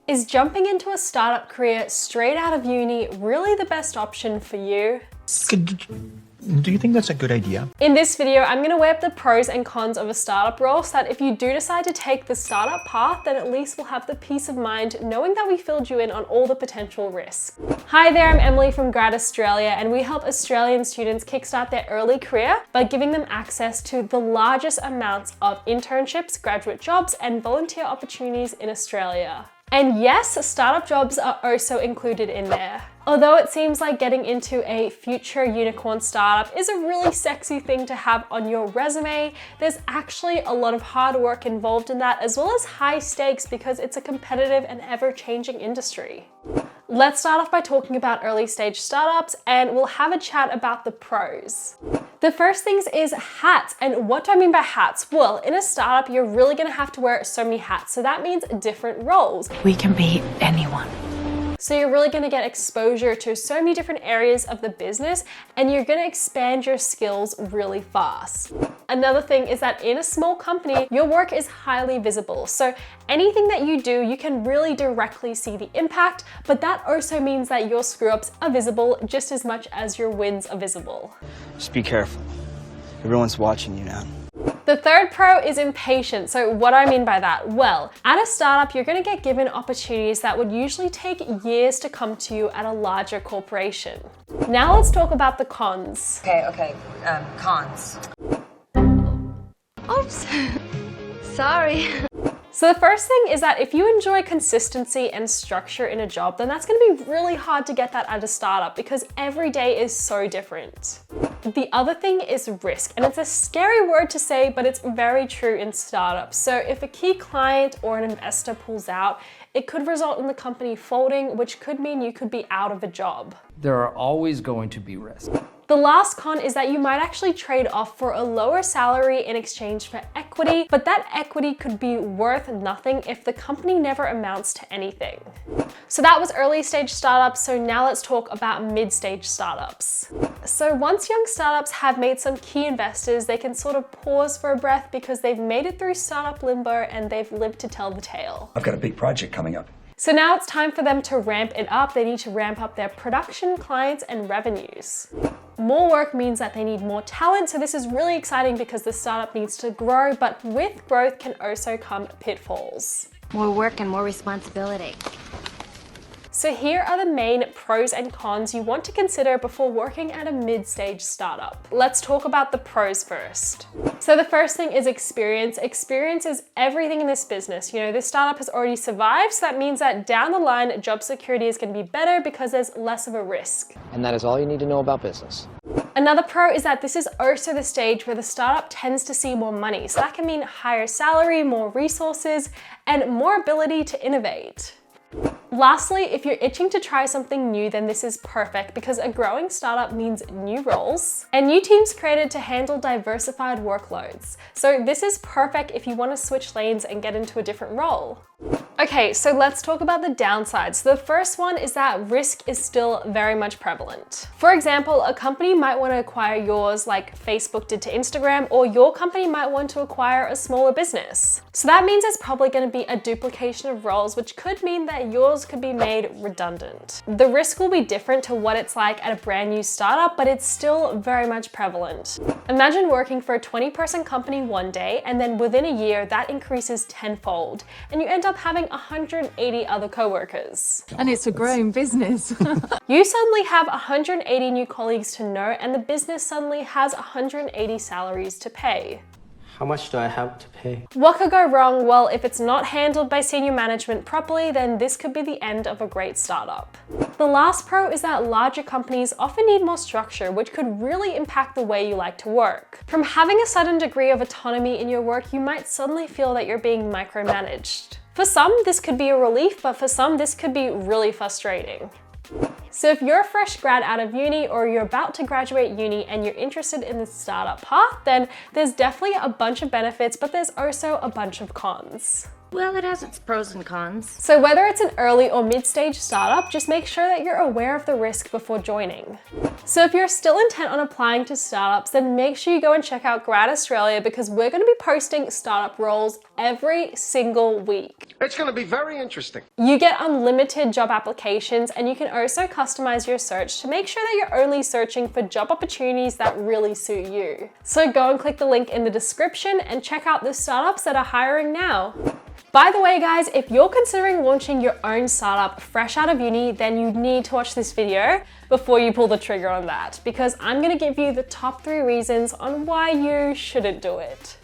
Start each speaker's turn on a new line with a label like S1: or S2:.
S1: Is jumping into a startup career straight out of uni really the best option for you?
S2: Do you think that's a good idea?
S1: In this video, I'm going to weigh up the pros and cons of a startup role so that if you do decide to take the startup path, then at least we'll have the peace of mind knowing that we filled you in on all the potential risks. Hi there, I'm Emily from Grad Australia, and we help Australian students kickstart their early career by giving them access to the largest amounts of internships, graduate jobs, and volunteer opportunities in Australia. And yes, startup jobs are also included in there. Although it seems like getting into a future unicorn startup is a really sexy thing to have on your resume, there's actually a lot of hard work involved in that, as well as high stakes because it's a competitive and ever-changing industry. Let's start off by talking about early stage startups, and we'll have a chat about the pros. The first thing is hats. And what do I mean by hats? Well, in a startup, you're really gonna have to wear so many hats. So that means different roles.
S3: We can be anyone.
S1: So you're really gonna get exposure to so many different areas of the business, and you're gonna expand your skills really fast. Another thing is that in a small company, your work is highly visible. So anything that you do, you can really directly see the impact, but that also means that your screw-ups are visible just as much as your wins are visible.
S4: Just be careful. Everyone's watching you now.
S1: The third pro is impatient. So what do I mean by that? Well, at a startup, you're gonna get given opportunities that would usually take years to come to you at a larger corporation. Now let's talk about the cons.
S5: Okay, cons.
S3: Oops. Sorry.
S1: So the first thing is that if you enjoy consistency and structure in a job, then that's gonna be really hard to get that at a startup because every day is so different. The other thing is risk, and it's a scary word to say, but it's very true in startups. So if a key client or an investor pulls out, it could result in the company folding, which could mean you could be out of a job.
S6: There are always going to be risks.
S1: The last con is that you might actually trade off for a lower salary in exchange for equity, but that equity could be worth nothing if the company never amounts to anything. So that was early stage startups, so now let's talk about mid-stage startups. So once young startups have made some key investors, they can sort of pause for a breath because they've made it through startup limbo and they've lived to tell the tale.
S7: I've got a big project coming up.
S1: So now it's time for them to ramp it up. They need to ramp up their production, clients, and revenues. More work means that they need more talent, so this is really exciting because the startup needs to grow, but with growth can also come pitfalls.
S3: More work and more responsibility.
S1: So here are the main pros and cons you want to consider before working at a mid-stage startup. Let's talk about the pros first. So the first thing is experience. Experience is everything in this business. You know, this startup has already survived, so that means that down the line, job security is going to be better because there's less of a risk.
S8: And that is all you need to know about business.
S1: Another pro is that this is also the stage where the startup tends to see more money. So that can mean higher salary, more resources, and more ability to innovate. Lastly, if you're itching to try something new, then this is perfect because a growing startup means new roles and new teams created to handle diversified workloads. So this is perfect if you want to switch lanes and get into a different role. Okay, so let's talk about the downsides. The first one is that risk is still very much prevalent. For example, a company might want to acquire yours like Facebook did to Instagram, or your company might want to acquire a smaller business. So that means there's probably going to be a duplication of roles, which could mean that yours could be made redundant. The risk will be different to what it's like at a brand new startup, but it's still very much prevalent. Imagine working for a 20-person company one day, and then within a year, that increases tenfold, and you end up having 180 other coworkers.
S9: And it's a growing business.
S1: You suddenly have 180 new colleagues to know, and the business suddenly has 180 salaries to pay.
S8: How much do I have to pay?
S1: What could go wrong? Well, if it's not handled by senior management properly, then this could be the end of a great startup. The last pro is that larger companies often need more structure, which could really impact the way you like to work. From having a sudden degree of autonomy in your work, you might suddenly feel that you're being micromanaged. For some, this could be a relief, but for some, this could be really frustrating. So if you're a fresh grad out of uni, or you're about to graduate uni and you're interested in the startup path, then there's definitely a bunch of benefits, but there's also a bunch of cons.
S3: Well, it has its pros and cons.
S1: So whether it's an early or mid-stage startup, just make sure that you're aware of the risk before joining. So if you're still intent on applying to startups, then make sure you go and check out Grad Australia, because we're going to be posting startup roles every single week.
S7: It's going to be very interesting.
S1: You get unlimited job applications, and you can also customize your search to make sure that you're only searching for job opportunities that really suit you. So go and click the link in the description and check out the startups that are hiring now. By the way, guys, if you're considering launching your own startup fresh out of uni, then you need to watch this video before you pull the trigger on that, because I'm going to give you the top 3 reasons on why you shouldn't do it.